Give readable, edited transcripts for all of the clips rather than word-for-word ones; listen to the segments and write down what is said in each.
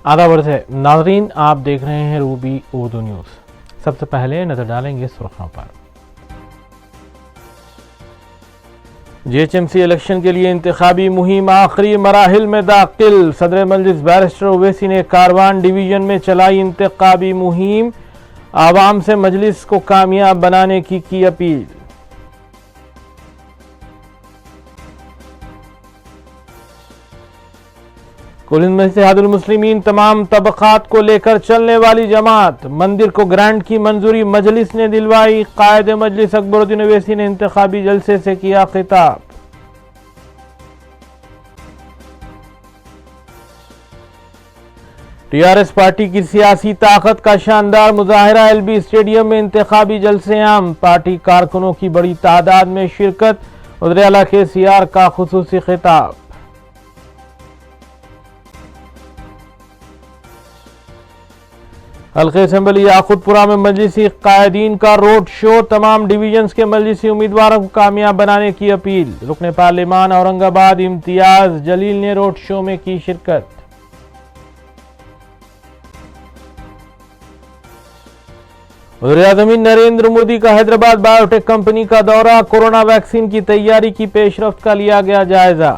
आदाब है नाजरीन, आप देख रहे हैं रूबी उर्दू न्यूज़। सबसे पहले नजर डालेंगे सुर्खियों पर। जीएचएमसी इलेक्शन के लिए इंतखाबी मुहिम आखिरी मराहिल में दाखिल। सदर मजलिस बैरिस्टर ओवैसी ने कारवान डिवीजन में चलाई इंतखाबी मुहिम, आवाम से मजलिस को कामयाब बनाने की अपील। कुल हिंद इत्तेहादुल मुस्लिमीन तमाम तबकात को लेकर चलने वाली जमात, मंदिर को ग्रांट की मंजूरी मजलिस ने दिलवाई। कायद मजलिस अकबरुद्दीन ओवैसी ने इंतखाबी जलसे से किया खिताब। टीआरएस पार्टी की सियासी ताकत का शानदार मुजाहरा, एलबी स्टेडियम में इंतखाबी जलसे आम, पार्टी कारकुनों की बड़ी तादाद में शिरकत। वज़ीर आला केसीआर का खुसूसी खिताब। हल्के असेंबली याकूतपुरा में मजलिसी कायदीन का रोड शो, तमाम डिवीजन्स के मजलिसी उम्मीदवारों को कामयाब बनाने की अपील। रुकने पार्लिमान औरंगाबाद इम्तियाज जलील ने रोड शो में की शिरकत। वज़ीर-ए-आज़म नरेंद्र मोदी का हैदराबाद बायोटेक कंपनी का दौरा, कोरोना वैक्सीन की तैयारी की पेशरफ्त का लिया गया जायजा।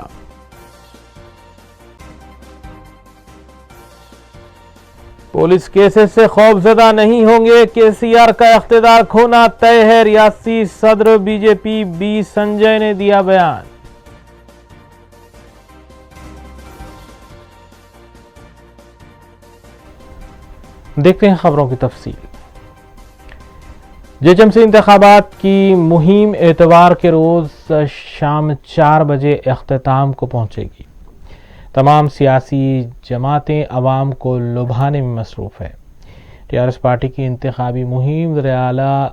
पुलिस केसेस से खौफजदा नहीं होंगे, केसीआर का इख्तिदार खोना तय है, रियासती सदर बीजेपी बी संजय ने दिया बयान। देखते हैं खबरों की तफसील। जीएचएमसी इंतखाबात की मुहिम एतवार के रोज शाम 4 बजे इख्तिताम को पहुंचेगी। तमाम सियासी जमातें अवाम को लुभाने में मसरूफ़ है। टीआरएस पार्टी की इंतखाबी मुहिम वज़ीर आला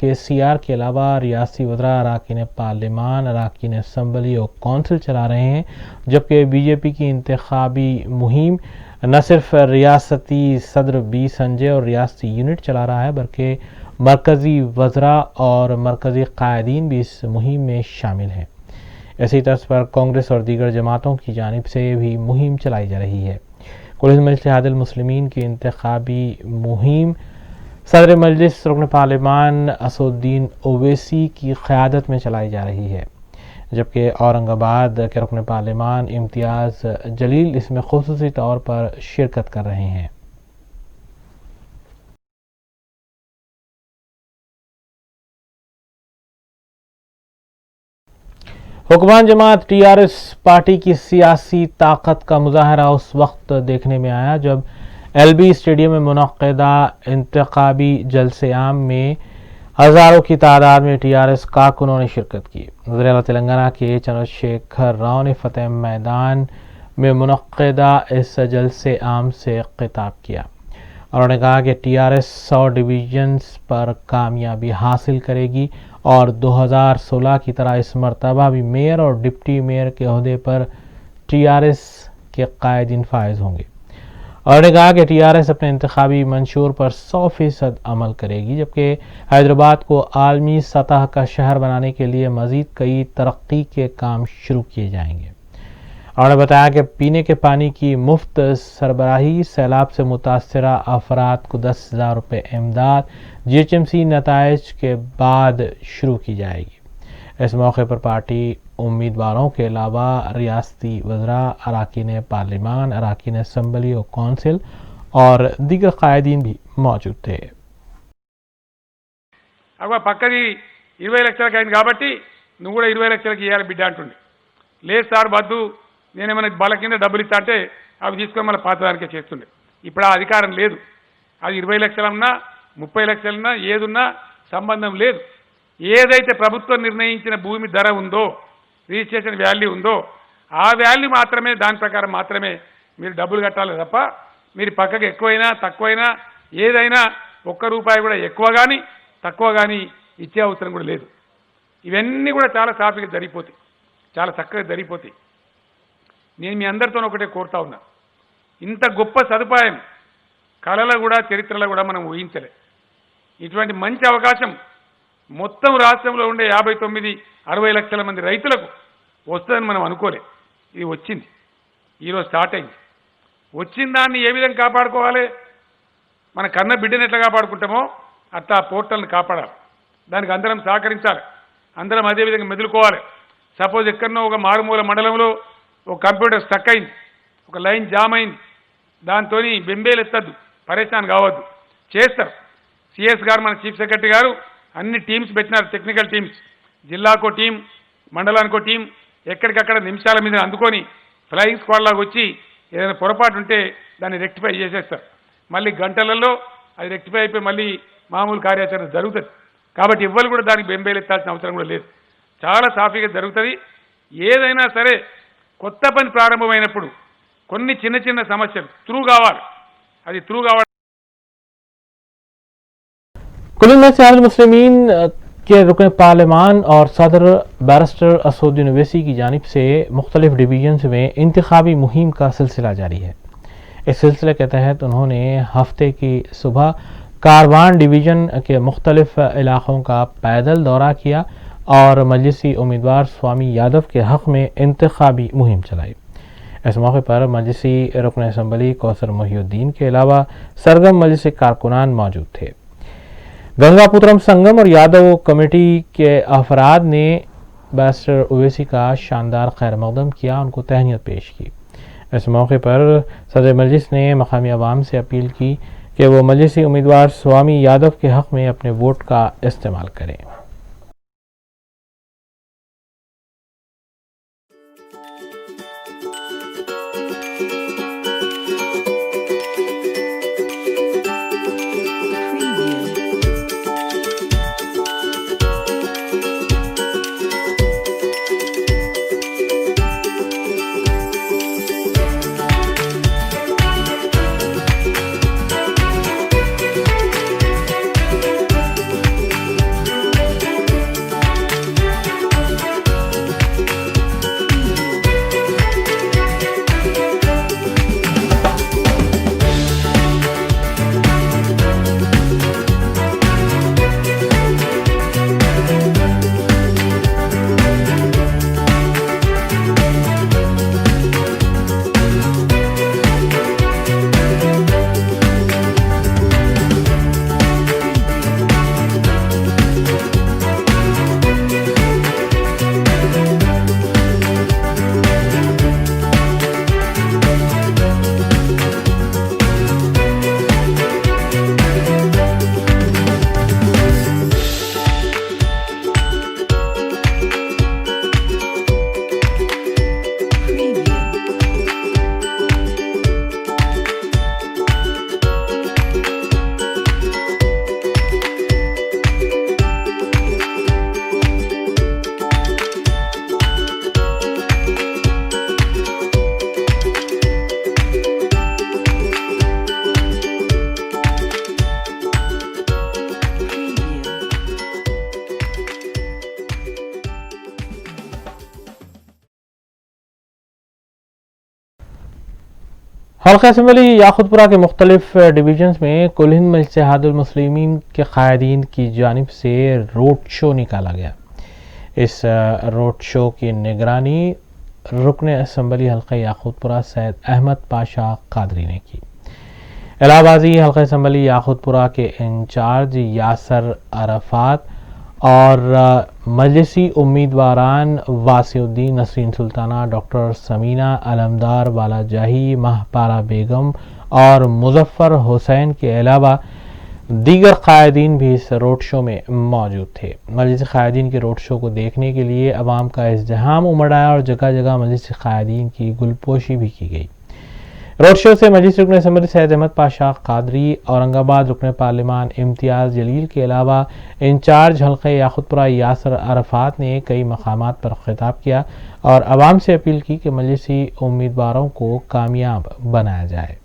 केसीआर के अलावा रियासी वज़रा, अरकान पार्लिमान, अरकान असम्बली और कौंसिल चला रहे हैं, जबकि बीजेपी की इंतखाबी मुहिम न सिर्फ रियासती सदर बी संजय और रियासती यूनिट चला रहा है, बल्कि मरकज़ी वज़रा और मरकज़ी कायदीन भी इस मुहिम में शामिल हैं। इसी तर्ज पर कांग्रेस और दीगर जमातों की जानिब से भी मुहिम चलाई जा रही है। कुल हिंद इत्तेहादुल मुस्लिमीन की इंतखाबी मुहिम सदर मजलिस रुकन पार्लिमान असदुद्दीन ओवैसी की क़यादत में चलाई जा रही है, जबकि औरंगाबाद के रुकन पार्लिमान इम्तियाज़ जलील इसमें खुसूसी तौर पर शिरकत कर रहे हैं। हुक्मरान जमात टीआरएस पार्टी की सियासी ताकत का मुजाहरा उस वक्त देखने में आया जब एलबी स्टेडियम में मुनक्किदा इंतखाबी जलसे आम में हज़ारों की तादाद में टीआरएस कारकुनों ने शिरकत की। वज़ीर आला तेलंगाना के चंद्रशेखर राव ने फतेह मैदान में मुनक्किदा इस जलसे आम से खिताब किया। उन्होंने कहा कि टीआरएस 100 डिवीजन्स पर कामयाबी हासिल करेगी और 2016 की तरह इस मरतबा भी मेयर और डिप्टी मेयर के ओहदे पर टीआरएस के कायदीन फायज होंगे। उन्होंने कहा कि टीआरएस अपने इंतखाबी मंशूर पर 100% अमल करेगी, जबकि हैदराबाद को आलमी सतह का शहर बनाने के लिए मज़ीद कई तरक्की के काम शुरू किए जाएंगे। उन्होंने बताया कि पीने के पानी की मुफ्त सरबराही, सैलाब से मुतासरा अफराद को 10,000 रुपये इमदाद जीएचएमसी नताइज के बाद शुरू की जाएगी। इस मौके पर पार्टी उम्मीदवारों के अलावा रियासती वज़रा, अरकान पार्लिमान, अरकान असम्बली और कौंसिल और दीगर कायदीन भी मौजूद थे। పక్కది 20 లక్షలకు అయింది కాబట్టి నువ్వు కూడా 20 లక్షలకు ఇవ్వాలి బిడ్డ అంటుండే. లేదు సార్ వద్దు, నేనేమైనా బల కింద డబ్బులు ఇస్తా అంటే అవి తీసుకొని మళ్ళీ పాతదానికే చేస్తుండే. ఇప్పుడు ఆ అధికారం లేదు. అది 20 లక్షలన్నా 30 లక్షలన్నా ఏదున్నా సంబంధం లేదు. ఏదైతే ప్రభుత్వం నిర్ణయించిన భూమి ధర ఉందో, రిజిస్ట్రేషన్ వాల్యూ ఉందో, ఆ వాల్యూ మాత్రమే, దాని ప్రకారం మాత్రమే మీరు డబ్బులు కట్టాలి తప్ప మీరు పక్కకి ఎక్కువైనా తక్కువైనా ఏదైనా ఒక్క రూపాయి కూడా ఎక్కువ కానీ తక్కువ కానీ ఇచ్చే అవసరం కూడా లేదు. ఇవన్నీ కూడా చాలా సాఫీగా జరిగిపోతాయి, చాలా చక్కగా జరిగిపోతాయి. నేను మీ అందరితో ఒకటే కోరుతా ఉన్నా, ఇంత గొప్ప సదుపాయం కళలో కూడా చరిత్రలో కూడా మనం ఊహించలే. ఇటువంటి మంచి అవకాశం మొత్తం రాష్ట్రంలో ఉండే 59-60 లక్షల మంది రైతులకు వస్తుందని మనం అనుకోలే. ఇది వచ్చింది, ఈరోజు స్టార్ట్ అయింది. వచ్చిన దాన్ని ఏ విధంగా కాపాడుకోవాలి? మన కన్న బిడ్డను ఎట్లా కాపాడుకుంటామో అట్లా ఆ పోర్టల్ని కాపాడాలి. దానికి అందరం సహకరించాలి. అందరం అదే విధంగా మెదులుకోవాలి. సపోజ్ ఎక్కడనో ఒక మారుమూల మండలంలో ఒక కంప్యూటర్ స్టక్ అయింది, ఒక లైన్ జామ్ అయింది, దాంతో బెంబేలు ఎత్తద్దు, పరేషాన్ కావద్దు, చేస్తారు. సిఎస్ గారు, మన చీఫ్ సెక్రటరీ గారు అన్ని టీమ్స్ పెట్టినారు, టెక్నికల్ టీమ్స్, జిల్లాకో టీం, మండలానికో టీం, ఎక్కడికక్కడ నిమిషాల మీద అందుకొని ఫ్లయింగ్ స్క్వాడ్ లాగా వచ్చి ఏదైనా పొరపాటు ఉంటే దాన్ని రెక్టిఫై చేసేస్తారు. మళ్ళీ గంటలలో అది రెక్టిఫై అయిపోయి మళ్ళీ మామూలు కార్యాచరణ జరుగుతుంది. కాబట్టి ఎవ్వరు కూడా దానికి బెంబేలెత్తాల్సిన అవసరం కూడా లేదు, చాలా సాఫీగా జరుగుతుంది. ఏదైనా సరే కొత్త పని ప్రారంభమైనప్పుడు కొన్ని చిన్న చిన్న సమస్యలు త్రూ కావాలి, అది త్రూ కావాలి. कुल्लू में इत्तेहादुल मुस्लिमीन के रुकन पार्लियामान और सदर बैरिस्टर असदुद्दीन ओवैसी की जानिब से मुख्तलिफ डिवीजन्स में इंतखाबी मुहिम का सिलसिला जारी है। इस सिलसिले के तहत उन्होंने हफ्ते की सुबह कारवान डिवीज़न के मुख्तलिफ इलाक़ों का पैदल दौरा किया और मजलिसी उम्मीदवार स्वामी यादव के हक़ में इंतखाबी मुहिम चलाई। इस मौके पर मजलिसी रुकन असम्बली कौसर मोहिउद्दीन के अलावा सरगम मजलिसी कारकुनान मौजूद थे। गंगापुत्रम संगम और यादव कमेटी के अफराद ने बैरिस्टर ओवैसी का शानदार खैर मकदम किया, उनको तहनीत पेश की। इस मौके पर सदर मजलिस ने मकामी अवाम से अपील की कि वो मजलिसी उम्मीदवार स्वामी यादव के हक़ में अपने वोट का इस्तेमाल करें। हल्का असम्बली याखुतपुरा के मुख्तलिफ डिवीजन्स में कुल हिंद में इत्तेहादुल मुस्लिमीन के कायदीन की जानिब से रोड शो निकाला गया। इस रोड शो की निगरानी रुकन असम्बली हल्का याखुतपुरा सैयद अहमद पाशा कादरी ने की। इलाहाबादी हल्का असम्बली याखुतपुरा के इंचार्ज यासर अरफात और मजलिसी उम्मीदवारान वासिउद्दीन नसरीन सुल्ताना, डॉक्टर समीना अलमदार बालाजाही, महपारा बेगम और मुजफ्फर हुसैन के अलावा दीगर कायदीन भी इस रोड शो में मौजूद थे। मजलिसी कायदीन के रोड शो को देखने के लिए अवाम का इज़्दिहाम उमड़ आया और जगह जगह मजलिसी कायदीन की गुलपोशी भी की गई। रोड शो से मजलिस रुकन असम्बली सैयद अहमद पाशा कादरी, औरंगाबाद रुकन पार्लिमान इम्तियाज़ जलील के अलावा इंचार्ज हल्के याखुतपुरा यासर अरफात ने कई मकामात पर खिताब किया और अवाम से अपील की कि मजलिसी उम्मीदवारों को कामयाब बनाया जाए।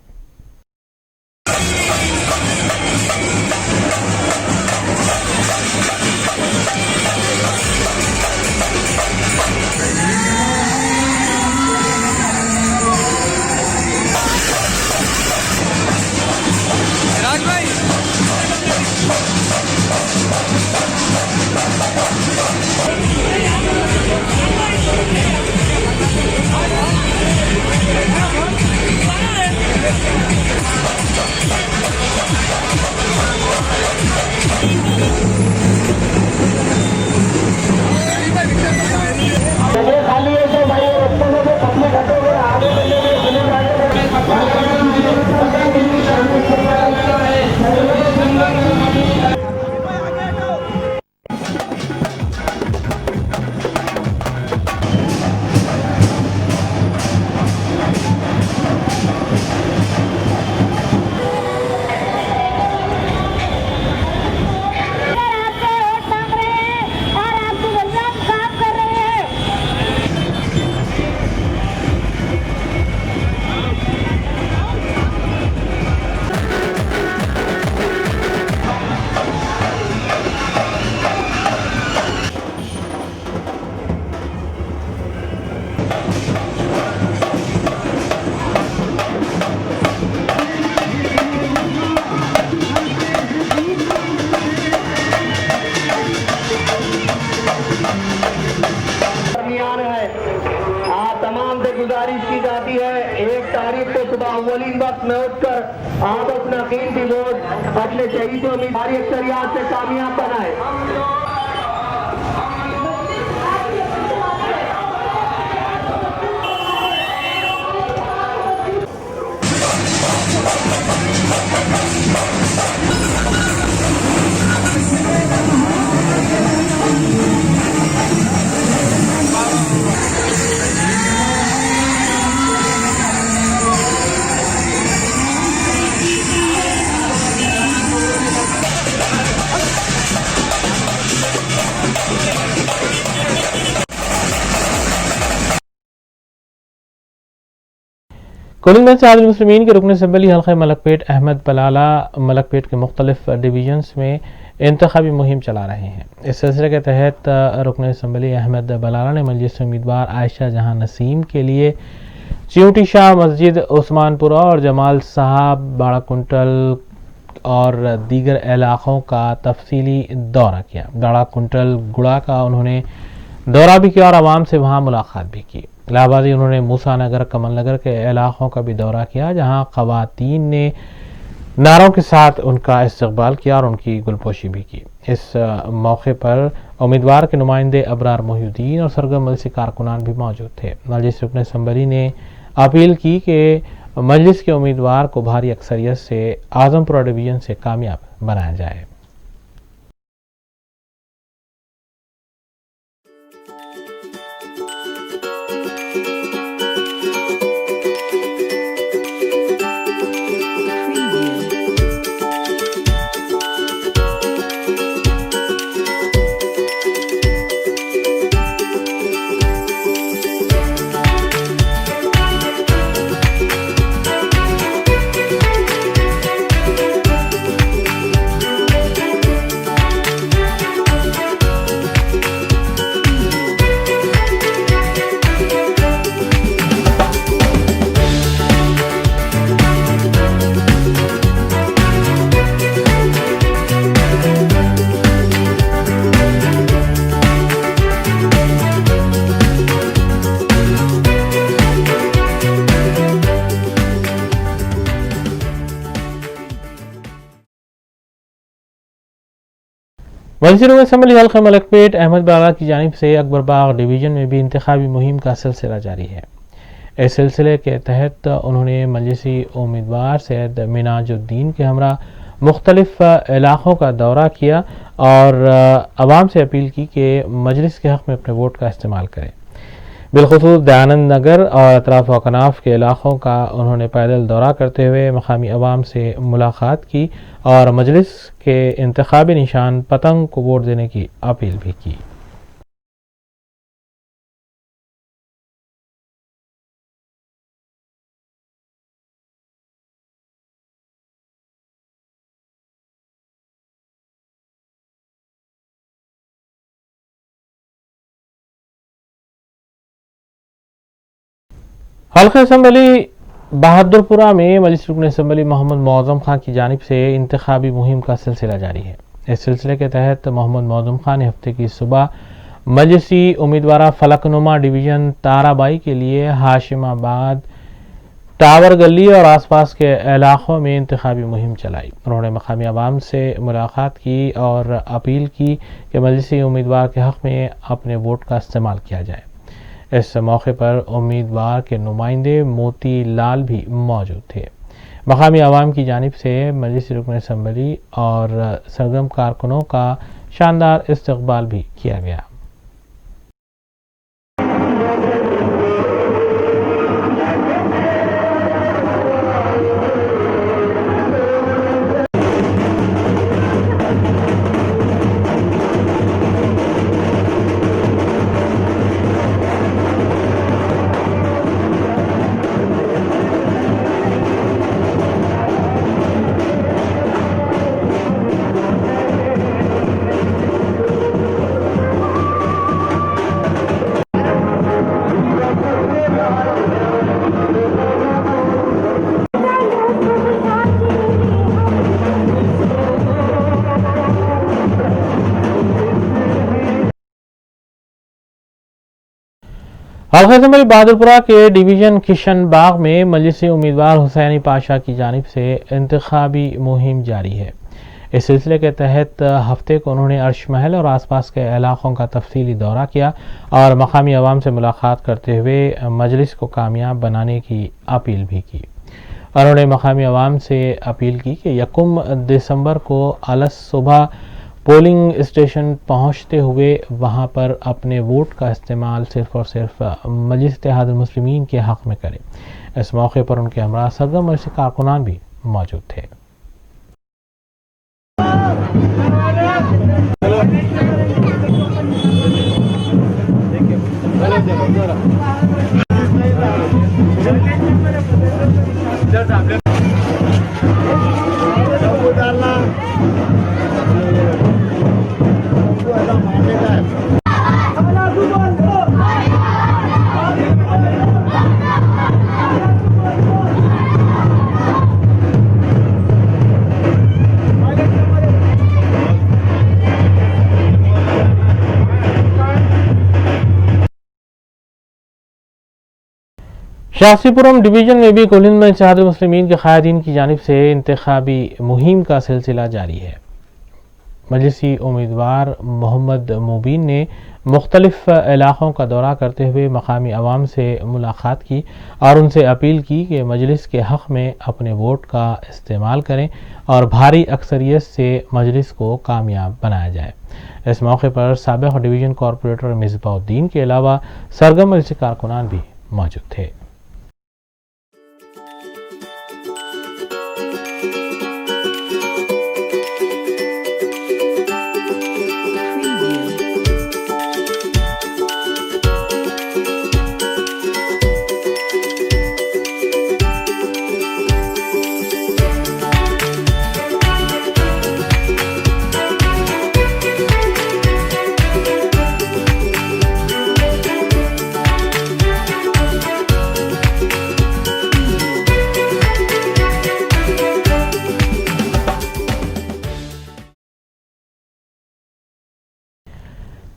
में उठकर आप अपना कीमती वोट अपने शहीदों उम्मीदवारी अक्सरियत से कामयाब बनाए। कोलिंग में इत्तेहादुल मुस्लिमीन के रुकन असम्बली हल्का मलकपेट अहमद बलाला मलकपेट के मुख्तलिफ डिवीजन्स में इंतखाबी मुहिम चला रहे हैं। इस सिलसिले के तहत रुकन असम्बली अहमद बलाला ने मजलिस उम्मीदवार आयशा जहां नसीम के लिए चियूटी शाह मस्जिद उस्मानपुरा और जमाल साहब बाड़ा कुंटल और दीगर इलाकों का तफसीली दौरा किया। बाड़ा कुंटल गुड़ा का उन्होंने दौरा भी किया और आवाम से वहां मुलाकात भी की। इलाहाबाद उन्होंने मूसा नगर कमल नगर के इलाकों का भी दौरा किया, जहां खवातीन ने नारों के साथ उनका इस्तकबाल किया और उनकी गुलपोशी भी की। इस मौके पर उम्मीदवार के नुमाइंदे अबरार मोहिउद्दीन और सरगम मजलिसी कारकुनान भी मौजूद थे। मजलिस रुकन असम्बली ने अपील की कि मजलिस के उम्मीदवार को भारी अक्सरियत से आजमपुरा डिवीजन से कामयाब बनाया जाए। मजलिस असम्बली हल्का मलकपेट अहमद बलाला की जानिब से अकबरबाग डिवीजन में भी इंतखाबी मुहिम का सिलसिला जारी है। इस सिलसिले के तहत उन्होंने मजलिसी उम्मीदवार सैयद मिनाजुद्दीन के हमरा मुख्तलिफ इलाकों का दौरा किया और आवाम से अपील की कि मजलिस के हक़ में अपने वोट का इस्तेमाल करें। बिलखुसूस दयानंद नगर और अतराफ व कनाफ के इलाकों का उन्होंने पैदल दौरा करते हुए मकामी अवाम से मुलाकात की और मजलिस के इंतखाबी निशान पतंग को वोट देने की अपील भी की। हल्का असम्बली बहादुरपुरा में मजलिस रुकन असम्बली मोहम्मद मौज़म खान की जानिब से इंतखाबी मुहिम का सिलसिला जारी है। इस सिलसिले के तहत मोहम्मद मौज़म खान ने हफ्ते की सुबह मजलिसी उम्मीदवार फलकनुमा डिवीजन ताराबाई के लिए हाशिमाबाद टावर गली और आसपास के इलाकों में इंतखाबी मुहिम चलाई। उन्होंने मकामी अवाम से मुलाकात की और अपील की कि मजलिसी उम्मीदवार के हक़ में अपने वोट का इस्तेमाल किया जाए। इस मौके पर उम्मीदवार के नुमाइंदे मोती लाल भी मौजूद थे। मकामी अवाम की जानिब से मजलिस रुकन असम्बली और सरगर्म कारकुनों का शानदार इस्तकबाल भी किया गया। हल्का बहादुरपुरा के डिवीजन किशन बाग में मजलिसी उम्मीदवार हुसैनी पाशा की जानिब से इंतखाबी मुहिम जारी है। इस सिलसिले के तहत हफ्ते को उन्होंने अर्श महल और आसपास के इलाकों का तफसीली दौरा किया और मकामी अवाम से मुलाकात करते हुए मजलिस को कामयाब बनाने की अपील भी की। उन्होंने मकामी अवाम से अपील की कि 1 दिसंबर को अलस सुबह पोलिंग स्टेशन पहुंचते हुए वहां पर अपने वोट का इस्तेमाल सिर्फ और सिर्फ मजलिस इत्तेहादुल मुस्लिमीन के हक में करें। इस मौके पर उनके हमरा सरगर्म मजलिसी कारकुनान भी मौजूद थे। शासीपुरम डिवीजन में भी कुल हिंद में इत्तेहादुल मुस्लिमीन के क़ायदीन की जानिब से इंतखाबी मुहिम का सिलसिला जारी है। मजलिसी उम्मीदवार मोहम्मद मुबीन ने मुख्तलिफ इलाकों का दौरा करते हुए मकामी अवाम से मुलाकात की और उनसे अपील की कि मजलिस के हक़ में अपने वोट का इस्तेमाल करें और भारी अक्सरियत से मजलिस को कामयाब बनाया जाए। इस मौके पर साबिक़ डिवीजन कॉरपोरेटर मिसबाउद्दीन के अलावा सरगर्म मजलिसी कारकुनान भी मौजूद थे।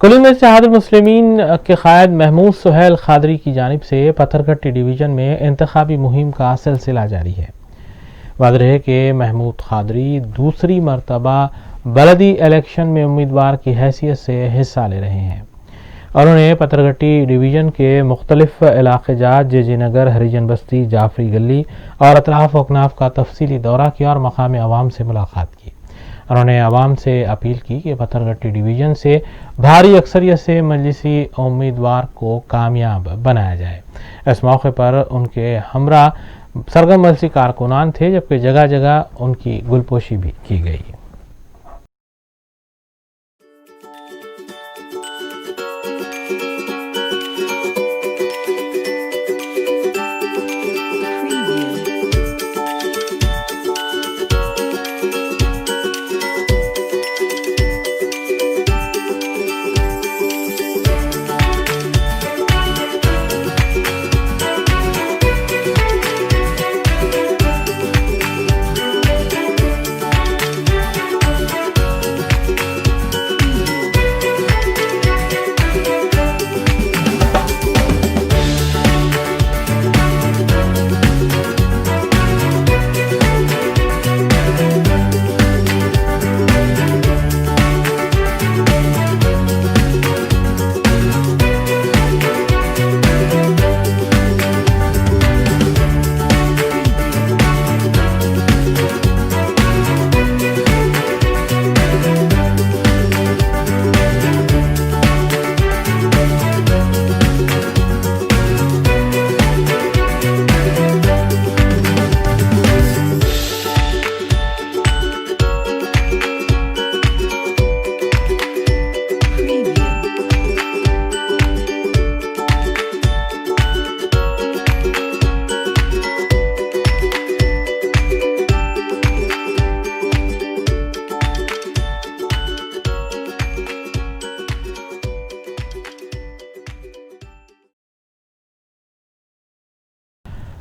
कुल हिंद में इत्तेहादुल मुस्लिमीन के क़ायद महमूद सुहेल खादरी की जानिब से पत्थरघट्टी डिवीजन में इंतखाबी मुहिम का सिलसिला जारी है। वाज़ेह है कि महमूद खादरी दूसरी मरतबा बलदी इलेक्शन में उम्मीदवार की हैसियत से हिस्सा ले रहे हैं। उन्होंने पत्थरघट्टी डिवीजन के मुख्तलिफ इलाक़े जात जेजे नगर, हरिजन बस्ती, जाफरी गली और अतराफ़ अकनाफ का तफसीली दौरा किया और मकामी अवाम से मुलाकात की। उन्होंने अवाम से अपील की कि पत्थरघट्टी डिवीजन से भारी अक्सरियत से मजलिसी उम्मीदवार को कामयाब बनाया जाए। इस मौके पर उनके हमरा सरगर्म मजलिसी कारकुनान थे, जबकि जगह जगह उनकी गुलपोशी भी की गई।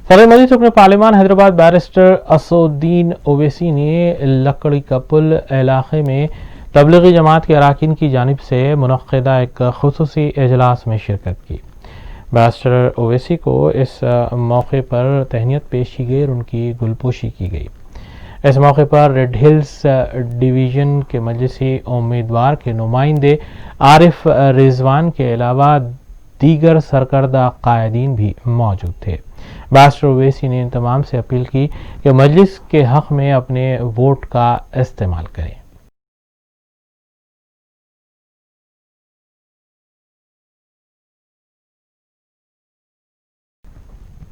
सदर मजलिस रुकन पार्लिमान हैदराबाद बैरिस्टर असदुद्दीन ओवैसी ने लकड़ी का पुल इलाके में तबलीगी जमात के अरकान की जानिब से मुनक्किदा एक खुसूसी इजलास में शिरकत की। बैरिस्टर ओवैसी को इस मौके पर तहनीत पेश की गई और उनकी गुलपोशी की गई। इस मौके पर रेड हिल्स डिवीज़न के मजलिसी उम्मीदवार के नुमाइंदे आरिफ रिजवान के अलावा दीगर सरकर्दा कायदीन भी मौजूद थे। बैरिस्टर ओवैसी ने इन तमाम से अपील की कि मजलिस के हक़ में अपने वोट का इस्तेमाल करें।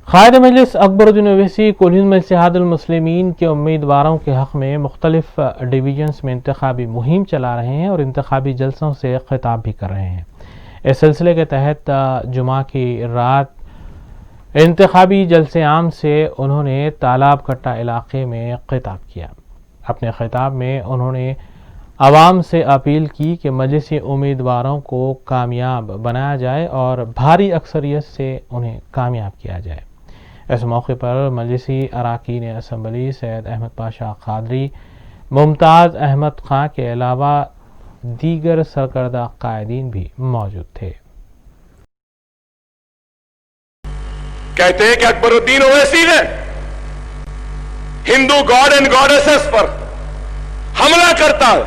क़ायद मजलिस अकबरुद्दीन ओवैसी कुल हिंद मजलिस इत्तेहादुल मुस्लिमीन के उम्मीदवारों के हक़ में मुख्तलिफ डिवीजन्स में इंतखाबी मुहिम चला रहे हैं और इंतखाबी जलसों से खिताब भी कर रहे हैं। इस सिलसिले के तहत जुमा की रात इंतखाबी जलसे आम से उन्होंने तालाब कट्टा इलाके में खिताब किया। अपने खिताब में उन्होंने आवाम से अपील की कि मजलिसी उम्मीदवारों को कामयाब बनाया जाए और भारी अक्सरियत से उन्हें कामयाब किया जाए। इस मौके पर मजलिसी अराकीन असम्बली सैयद अहमद पाशा कादरी, मुमताज़ अहमद खां के अलावा दीगर सरकर्दा कायदीन भी मौजूद थे। कहते हैं कि अकबरुद्दीन ओवैसी ने हिंदू गॉड एंड गॉडेसेस पर हमला करता है।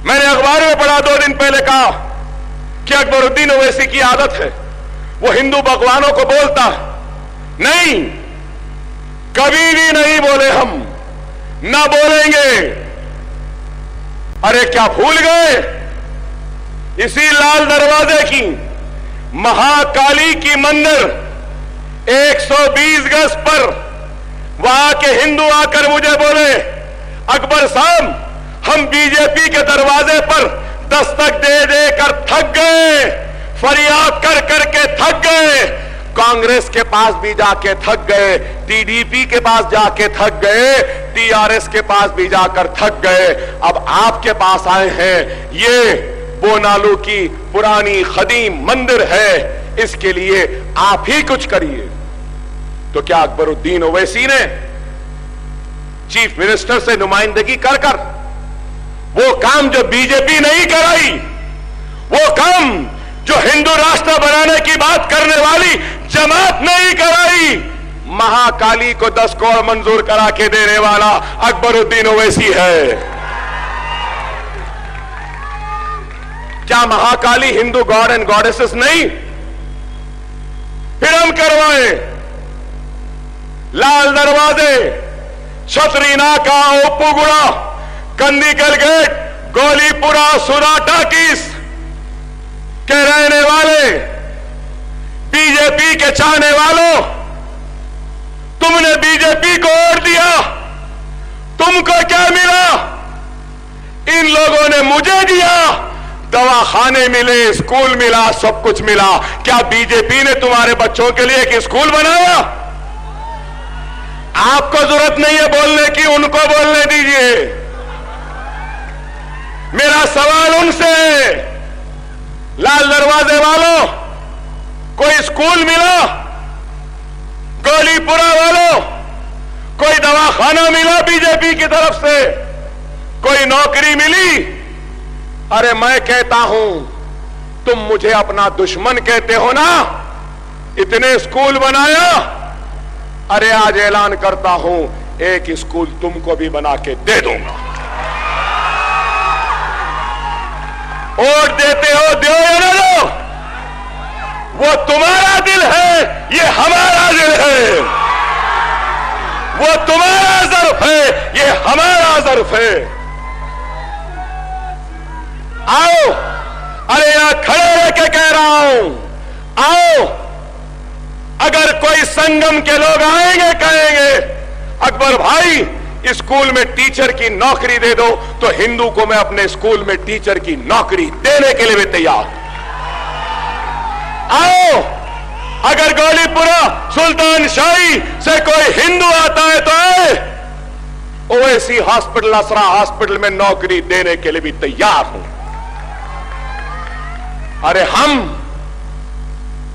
मैंने अखबार में पढ़ा 2 दिन पहले कहा कि अकबरुद्दीन ओवैसी की आदत है वो हिंदू भगवानों को बोलता है। नहीं, कभी भी नहीं बोले, हम ना बोलेंगे। अरे क्या भूल गए इसी लाल दरवाजे की महाकाली की मंदिर 120 गज पर वहां के हिंदू आकर मुझे बोले, अकबर साहब हम बीजेपी के दरवाजे पर दस्तक दे देकर थक गए, फरियाद कर करके थक गए, कांग्रेस के पास भी जाके थक गए, टीडीपी के पास जाके थक गए, टीआरएस के पास भी जाकर थक गए, अब आपके पास आए हैं। ये बोनालू की पुरानी खदीम मंदिर है, इसके लिए आप ही कुछ करिए। तो क्या अकबरुद्दीन ओवैसी ने चीफ मिनिस्टर से नुमाइंदगी कर कर वो काम जो बीजेपी नहीं कराई, वो काम जो हिंदू राष्ट्र बनाने की बात करने वाली जमात नहीं कराई, महाकाली को 10 करोड़ मंजूर करा के देने वाला अकबरुद्दीन ओवैसी है। क्या Mahakali Hindu God and goddesses नहीं? फिर हम करवाए लाल दरवाजे, छतरी नाका, उप्पूगुड़ा, कंदीकल गेट, गोलीपुरा, सुरा टाकिस के रहने वाले बीजेपी के चाहने वालों, तुमने बीजेपी को वोट दिया, तुमको क्या मिला? इन लोगों ने मुझे दिया, दवाखाने मिले, स्कूल मिला, सब कुछ मिला। क्या बीजेपी ने तुम्हारे बच्चों के लिए एक स्कूल बनाया? आपको जरूरत नहीं है बोलने की, उनको बोलने दीजिए। मेरा सवाल उनसे, लाल दरवाजे वालों, कोई स्कूल मिला? गोलीपुरा वालों, कोई दवाखाना मिला बीजेपी की तरफ से? कोई नौकरी मिली? अरे मैं कहता हूं, तुम मुझे अपना दुश्मन कहते हो ना, इतने स्कूल बनाया। अरे आज ऐलान करता हूं, एक स्कूल तुमको भी बना के दे दूंगा। वोट देते हो, दो या ना दो, वो तुम्हारा दिल है, ये हमारा दिल है। वो तुम्हारा ज़र्फ है, ये हमारा ज़र्फ है। आओ, अरे यहां खड़े रह के कह रहा हूं, आओ। अगर कोई संगम के लोग आएंगे, कहेंगे अकबर भाई स्कूल में टीचर की नौकरी दे दो, तो हिंदू को मैं अपने स्कूल में टीचर की नौकरी देने के लिए भी तैयार। आओ, अगर गोलीपुरा सुल्तान शाही से कोई हिंदू आता है तो आए, ओवैसी हॉस्पिटल, असरा हॉस्पिटल में नौकरी देने के लिए भी तैयार हूं। अरे हम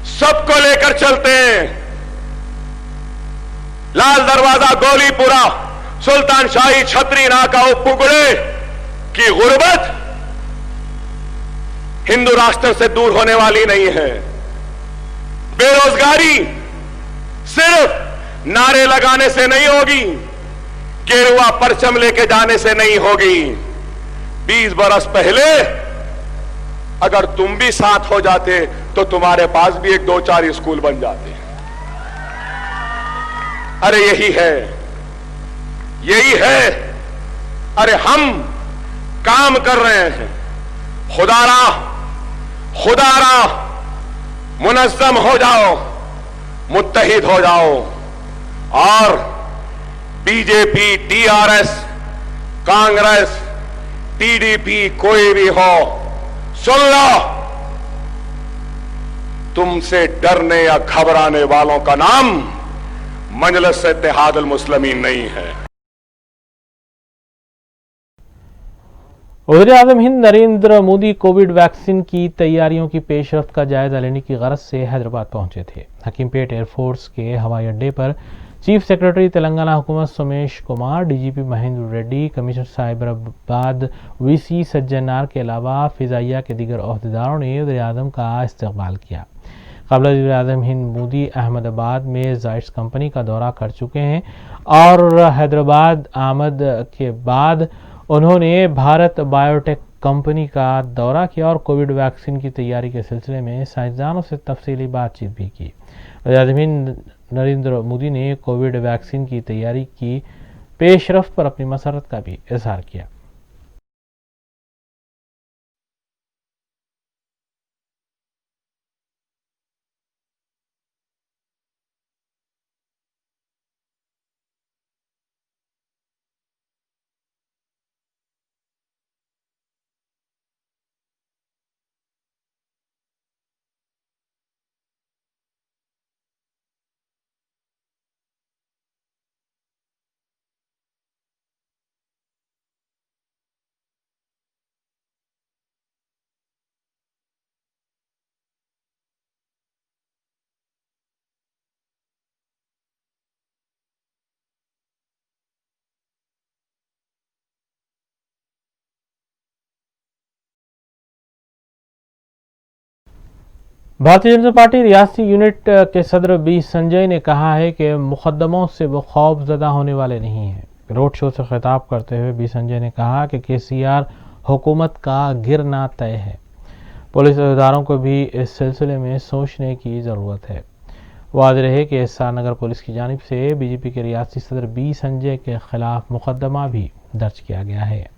सबको लेकर चलते हैं। लाल दरवाजा, गोलीपुरा, सुल्तान शाही, छतरी नाका, उप्पूगुड़े की गुर्बत हिंदू राष्ट्र से दूर होने वाली नहीं है। बेरोजगारी सिर्फ नारे लगाने से नहीं होगी, गेरुआ परचम लेके जाने से नहीं होगी। 20 बरस पहले अगर तुम भी साथ हो जाते तो तुम्हारे पास भी 1-2-4 स्कूल बन जाते। अरे यही है, यही है। अरे हम काम कर रहे हैं, खुदारा खुदारा मुनज़्ज़म हो जाओ, मुत्तहिद हो जाओ और बीजेपी, टीआरएस, कांग्रेस, टीडीपी कोई भी हो, सुन लो, तुमसे डरने या घबराने वालों का नाम मजलिस इत्तेहादुल मुस्लिमीन नहीं है। वज़ीर आज़म हिंद नरेंद्र मोदी कोविड वैक्सीन की तैयारियों की पेशरफ्त का जायजा लेने की गरज से हैदराबाद पहुंचे थे। हकीमपेट एयरफोर्स के हवाई अड्डे पर चीफ सेक्रेटरी तेलंगाना हुकूमत Somesh Kumar, DGP Mahendra Reddy, commissioner Cyberabad VC Sajjanar के अलावा फिजाइया के दीगर ओहदेदारों ने वज़ीर आज़म का इस्तकबाल किया। कबल वज़ीर आज़म हिंद मोदी अहमदाबाद में जायड्स कंपनी का दौरा कर चुके हैं और हैदराबाद आमद के बाद उन्होंने भारत बायोटेक कंपनी का दौरा किया और कोविड वैक्सीन की तैयारी के सिलसिले में साइंसदानों से तफसीली बातचीत भी की। वज़ीर आज़म हिंद नरेंद्र मोदी ने कोविड वैक्सीन की तैयारी की पेशरफ्त पर अपनी मसरत का भी इजहार किया। भारतीय जनता पार्टी रियासती यूनिट के सदर बी संजय ने कहा है कि मुकदमों से वो खौफजदा होने वाले नहीं हैं। रोड शो से खिताब करते हुए बी संजय ने कहा कि केसीआर हुकूमत का गिरना तय है। पुलिस इदारों को भी इस सिलसिले में सोचने की ज़रूरत है। वाज़ेह रहे कि एसआर नगर पुलिस की जानिब से बीजेपी के रियासती सदर बी संजय के खिलाफ मुकदमा भी दर्ज किया गया है।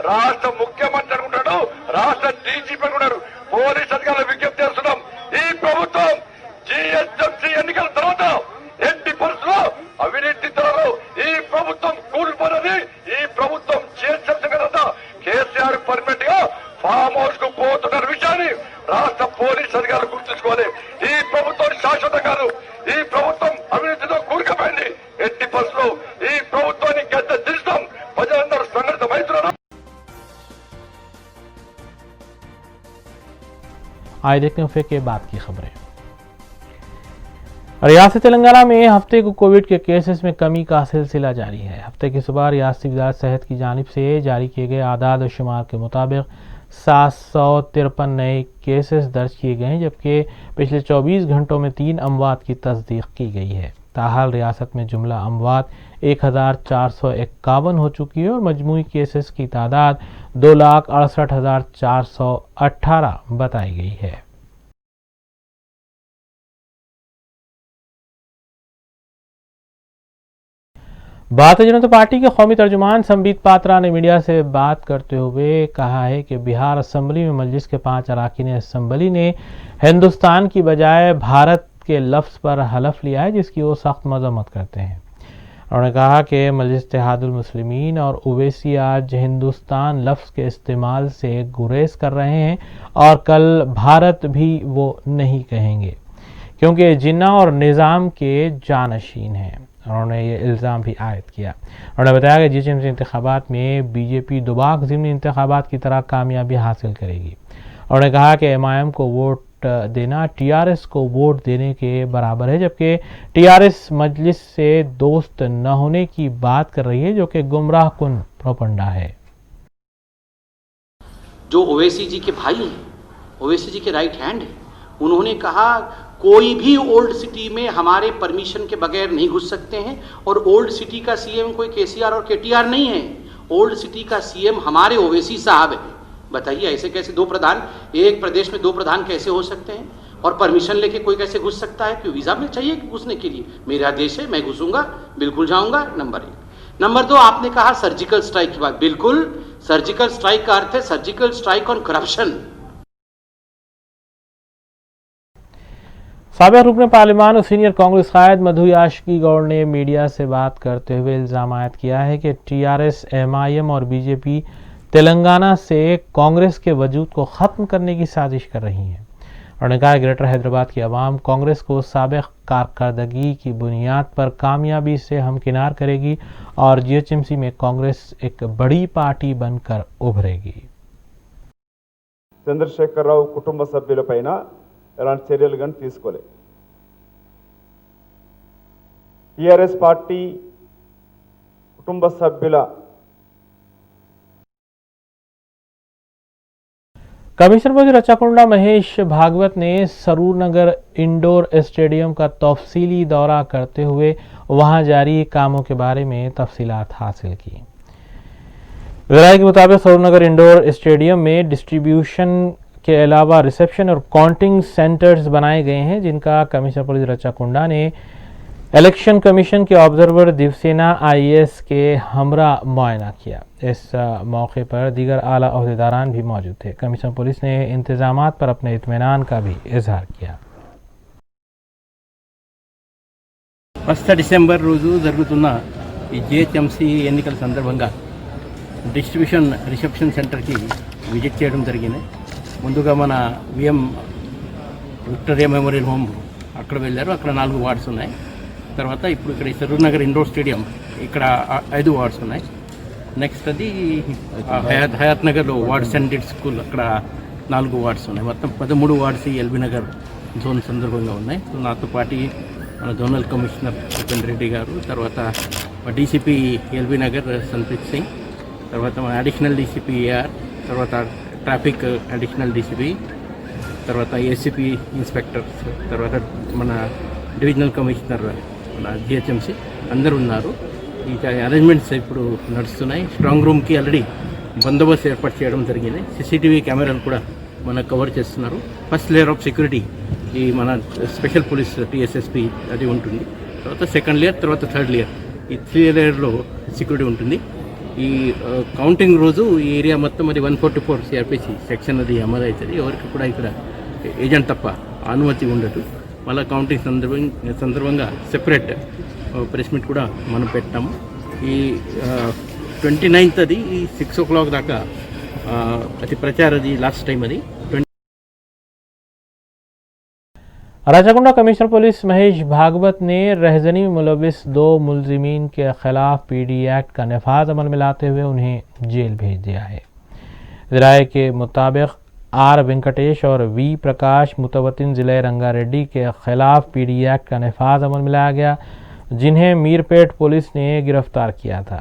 రాష్ట్ర ముఖ్యమంత్రి ఉన్నాడు, రాష్ట్ర డీజీపీ ఉన్నారు, పోలీస్ అధికారులు విజ్ఞప్తి చేస్తున్నాం. ఈ ప్రభుత్వం జీహెచ్ఎంసీ ఎన్నికల తర్వాత ఎట్టి పరిస్థితుల్లో అవినీతి ధరలు ఈ ప్రభుత్వం కూలిపోయినది. ఈ ప్రభుత్వం జీహెచ్ఎంసీ తర్వాత కేసీఆర్ పర్మనెంట్ గా ఫామ్ హౌస్ కు పోతున్న విషయాన్ని రాష్ట్ర పోలీస్ అధికారులు గుర్తుంచుకోవాలి. ఈ ప్రభుత్వం శాశ్వతం కాదు. ఈ ప్రభుత్వం అవినీతితో కూరుకుపోయింది. ఎట్టి పరిస్థితుల్లో ఈ ప్రభుత్వాన్ని గద్దె దిస్తాం. ప్రజలందరూ సంఘటితమవుతున్నారు. आइए देखते हैं फिर के बाद की खबरें। रियासत तेलंगाना में हफ्ते को कोविड के केसेस में कमी का सिलसिला जारी है। हफ्ते की सुबह रियासती वज़ारत सेहत की जानिब से जारी किए गए आदाद और शुमार के मुताबिक 753 नए केसेस दर्ज किए गए हैं, जबकि पिछले 24 घंटों में 3 अमवात की तस्दीक की गई है। ताहाल रियासत में जुमला अमवात 1451 हो चुकी है और मजमूई केसेस की तादाद 2,68,418 बताई गई है। भारतीय जनता पार्टी के कौमी तर्जुमान संबित पात्रा ने मीडिया से बात करते हुए कहा है कि बिहार असेंबली में मजलिस के 5 अराकीन असेंबली ने हिंदुस्तान की बजाय भारत के लफ्ज़ पर हलफ लिया है, जिसकी वो सख्त मजम्मत करते हैं। उन्होंने कहा कि मजलिस इत्तेहादुल मुस्लिमीन और ओवैसी आज हिंदुस्तान लफ्ज़ के इस्तेमाल से गुरेज कर रहे हैं और कल भारत भी वो नहीं कहेंगे, क्योंकि जिन्ना और निज़ाम के जानशीन हैं। उन्होंने ये इल्ज़ाम भी आयद किया। उन्होंने बताया कि जीएचएमसी इंतखाबात में बीजेपी दुबाक ज़िमनी इंतखाबात की तरह कामयाबी हासिल करेगी। उन्होंने कहा कि एमआईएम को वोट देना टीआरएस को वोट देने के बराबर है, जबकि टीआरएस मजलिस से दोस्त न होने की बात कर रही है, जो कि गुमराह कुन प्रोपगंडा है। जो ओवैसी जी के भाई हैं, ओवैसी जी के राइट हैंड हैं, उन्होंने कहा कोई भी ओल्ड सिटी में हमारे परमिशन के बगैर नहीं घुस सकते हैं, और ओल्ड सिटी का सीएम कोई केसीआर और केटीआर नहीं है, ओल्ड सिटी का सीएम हमारे ओवैसी साहब है। बताइए ऐसे कैसे दो प्रधान, एक प्रदेश में दो प्रधान कैसे हो सकते हैं? और परमिशन लेके कोई कैसे घुस सकता है? क्यों वीजा में चाहिए घुसने के लिए? मेरा देश है, मैं घुसूंगा, बिल्कुल जाऊंगा। नंबर 1। नंबर 2, आपने कहा सर्जिकल स्ट्राइक की बात, बिल्कुल सर्जिकल स्ट्राइक का अर्थ है सर्जिकल स्ट्राइक ऑन करप्शन। साबिक रुकन पार्लिमान और सीनियर कांग्रेस कायद मधु याशकी गौड़ ने मीडिया से बात करते हुए इल्जाम आयद किया है कि टीआरएस, एमआईएम और बीजेपी तेलंगाना से कांग्रेस के वजूद को ख़त्म करने की साजिश कर रही हैं। उन्होंने कहा ग्रेटर हैदराबाद की आवाम कांग्रेस को साबिक कारकर्दगी की बुनियाद पर कामयाबी से हमकिनार करेगी और जीएचएमसी में कांग्रेस एक बड़ी पार्टी बनकर उभरेगी। చంద్రశేఖరరావు కుటుంబ సభ్యులపైన ఎలాంటి చర్యలు కానీ తీసుకోలేదు. టీఆర్ఎస్ పార్టీ కుటుంబ సభ్యుల कमिश्नर मंत्री रचाकुंडा महेश भागवत ने सरूर नगर इंडोर स्टेडियम का तफसीली दौरा करते हुए वहां जारी कामों के बारे में तफसीलात हासिल की। विधायक के मुताबिक सरूर नगर इंडोर स्टेडियम में डिस्ट्रीब्यूशन के अलावा रिसेप्शन और काउंटिंग सेंटर्स बनाए गए हैं, जिनका कमिश्नर पुलिस रचाकुंडा ने इलेक्शन कमीशन के ऑब्जर्वर दिवसेना आईएएस के हमरा मुआयना किया। इस मौके पर दीगर आला अहदेदारान भी मौजूद थे। कमिश्नर पुलिस ने इंतजामात पर अपने इत्मीनान का भी इजहार किया। 1 డిసెంబర్ రోజు జరుగుతున్న ఈ జిహెచ్ఎంసీ ఎన్నికల సందర్భంగా డిస్ట్రిబ్యూషన్ రిసెప్షన్ సెంటర్కి విజిట్ చేయడం జరిగింది. ముందుగా మన విఎం విక్టోరియా మెమోరియల్ హోమ్ అక్కడ వెళ్ళారు. అక్కడ 4 వార్డ్స్ ఉన్నాయి. తర్వాత ఇప్పుడు ఇక్కడ సరూర్ నగర్ ఇండోర్ స్టేడియం ఇక్కడ 5 వార్డ్స్ ఉన్నాయి. నెక్స్ట్ అది హయాత్ నగర్లో వార్డ్ సెంటెడ్ స్కూల్ అక్కడ 4 వార్డ్స్ ఉన్నాయి. మొత్తం 13 వార్డ్స్ ఎల్బీ నగర్ జోన్ సందర్భంగా ఉన్నాయి. సో నాతో పాటు మన జోనల్ కమిషనర్ ఉపేంద్ర రెడ్డి గారు, తర్వాత డీసీపీ ఎల్బీ నగర్ సంప్రీత్ సింగ్, తర్వాత మన అడిషనల్ డీసీపీ ఏఆర్, తర్వాత ట్రాఫిక్ అడిషనల్ డీసీపీ, తర్వాత ఏసీపీ ఇన్స్పెక్టర్స్, తర్వాత మన డివిజనల్ కమిషనర్ మన జిహెచ్ఎంసీ అందరూ ఉన్నారు. ఈ అరేంజ్మెంట్స్ ఇప్పుడు నడుస్తున్నాయి. స్ట్రాంగ్ రూమ్కి ఆల్రెడీ బందోబస్తు ఏర్పాటు చేయడం జరిగింది. సీసీటీవీ కెమెరాలు కూడా మనకు కవర్ చేస్తున్నారు. ఫస్ట్ లేయర్ ఆఫ్ సెక్యూరిటీ ఈ మన స్పెషల్ పోలీస్ టీఎస్ఎస్పీ అది ఉంటుంది. తర్వాత సెకండ్ లేయర్, తర్వాత థర్డ్ లేయర్, ఈ 3 లేయర్లో సెక్యూరిటీ ఉంటుంది. ఈ కౌంటింగ్ రోజు ఈ ఏరియా మొత్తం అది 144 సిఆర్పిసి సెక్షన్ అది అమలు అవుతుంది. ఎవరికి కూడా ఇక్కడ ఏజెంట్ తప్ప అనుమతి ఉండదు. మళ్ళీ కౌంటింగ్ సందర్భంగా సెపరేట్ ప్రెస్ మీట్ కూడా మనం పెట్టాము. ఈ 29th అది 6 o'clock దాకా అది ప్రచారం, అది లాస్ట్ టైం అది. राजाकुंडा कमिश्नर पुलिस महेश भागवत ने रहजनी में मुलविस 2 मुलजिमीन के खिलाफ पीडी एक्ट का नफाज अमल में लाते हुए उन्हें जेल भेज दिया है। राय के मुताबिक आर वेंकटेश और वी प्रकाश मुतवतिन जिले रंगारेड्डी के खिलाफ पीडी एक्ट का नफाज अमल में लाया गया, जिन्हें मीरपेट पुलिस ने गिरफ्तार किया था।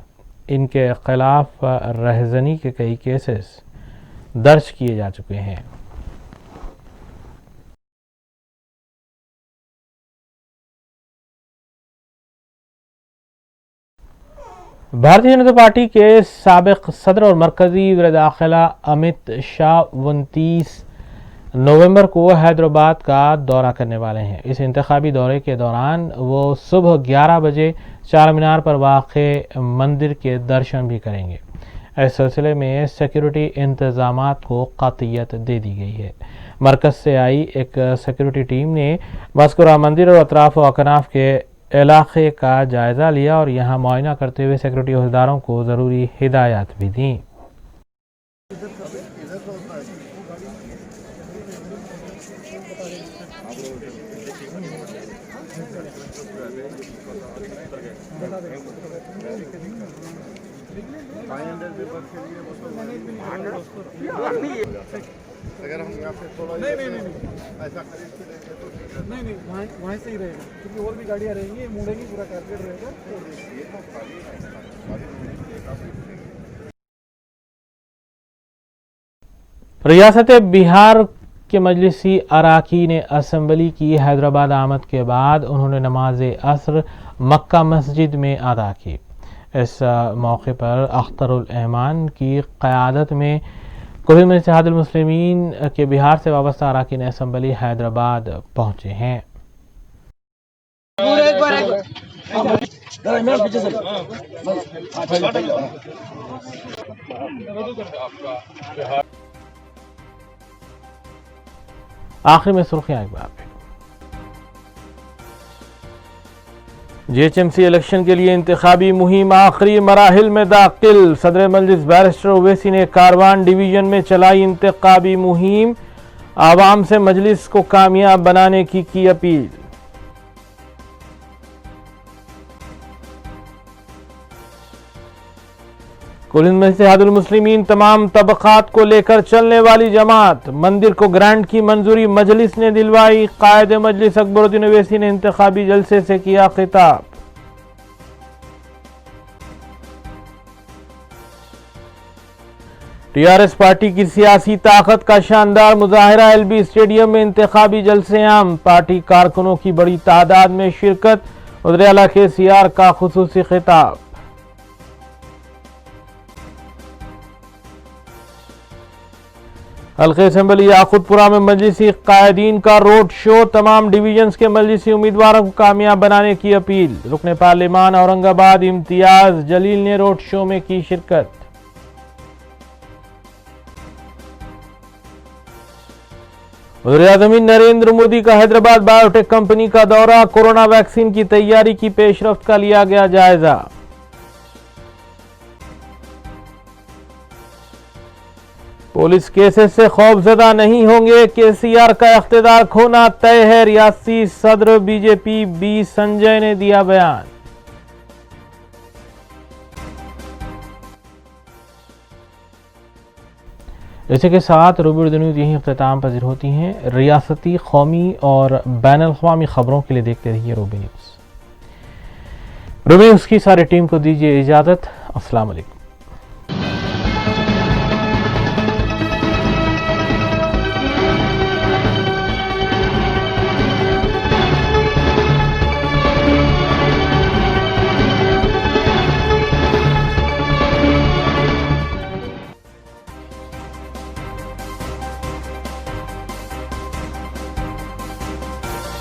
इनके खिलाफ रहजनी के कई केसेस दर्ज किए जा चुके हैं। भारतीय जनता पार्टी के साबिक सदर और मरकजी वज़ीर दाखिला अमित शाह 29 नवंबर को हैदराबाद का दौरा करने वाले हैं। इस इंतखाबी दौरे के दौरान वो सुबह 11 बजे चार मीनार पर वाक़े मंदिर के दर्शन भी करेंगे। इस सिलसिले में सिक्योरिटी इंतजामात को क़ातियत दे दी गई है। मरकज़ से आई एक सिक्योरिटी टीम ने मज़कूरा मंदिर और अतराफ़ व अकनाफ़ के इलाके का जायज़ा लिया और यहाँ मुआयना करते हुए सिक्योरिटी अहदेदारों को ज़रूरी हिदायत भी दी। अगर हम यहाँ से थोड़ा नहीं ऐसा नहीं वहाँ से ही रहेगा, क्योंकि और भी गाड़ियाँ रहेंगी, मुड़ेंगी, पूरा कारपेट रहेगा। रियासत बिहार के मजलिसी अराकीन असम्बली की हैदराबाद आमद के बाद उन्होंने नमाज असर मक्का मस्जिद में अदा की। इस मौके पर अख्तरुल रहमान की क़यादत में कुल मजलिस इत्तेहादुल मुस्लिमीन के बिहार से वाबस्ता अराकीन असम्बली हैदराबाद पहुंचे हैं। आखिर में सुर्खियां एक बार फिर। JHMC इलेक्शन के लिए इंतखाबी मुहिम आखिरी मराहिल में दाखिल। सदर मजलिस बैरिस्टर ओवैसी ने कारवान डिवीजन में चलाई इंतखाबी मुहिम, आवाम से मजलिस को कामयाब बनाने की अपील। कुल मजलिस इत्तेहादुल मुस्लिमीन तमाम तबकात को लेकर चलने वाली जमात, मंदिर को ग्रांट की मंजूरी मजलिस ने दिलवाई। कायद मजलिस अकबरुद्दीन ओवैसी ने इंतखाबी जलसे से किया खिताब। TRS पार्टी की सियासी ताकत का शानदार मुजाहरा, LB स्टेडियम में इंतखाबी जलसे आम, पार्टी कारकुनों की बड़ी तादाद में शिरकत। वज़ीर आला KCR का खुसूसी खिताब। हल्के असम्बली याकूतपुरा में मजलिसी कायदीन का रोड शो, तमाम डिवीजन्स के मजलिसी उम्मीदवारों को कामयाब बनाने की अपील। रुकने पार्लिमान औरंगाबाद इम्तियाज जलील ने रोड शो में की शिरकत। वज़ीर-ए-आज़म नरेंद्र मोदी का हैदराबाद बायोटेक कंपनी का दौरा, कोरोना वैक्सीन की तैयारी की पेशरफ्त का लिया गया जायजा। पुलिस केसेस से खौफजदा नहीं होंगे, KCR का इख्तिदार खोना तय है, रियासी सदर BJP B संजय ने दिया बयान। इसी के साथ रूबी न्यूज़ यहीं इख्तिताम पजीर होती हैं। रियासती, कौमी और बैन अल-अक़वामी खबरों के लिए देखते रहिए रूबी न्यूज़। रूबी न्यूज़ की सारी टीम को दीजिए इजाज़त। अस्सलाम वालेकुम।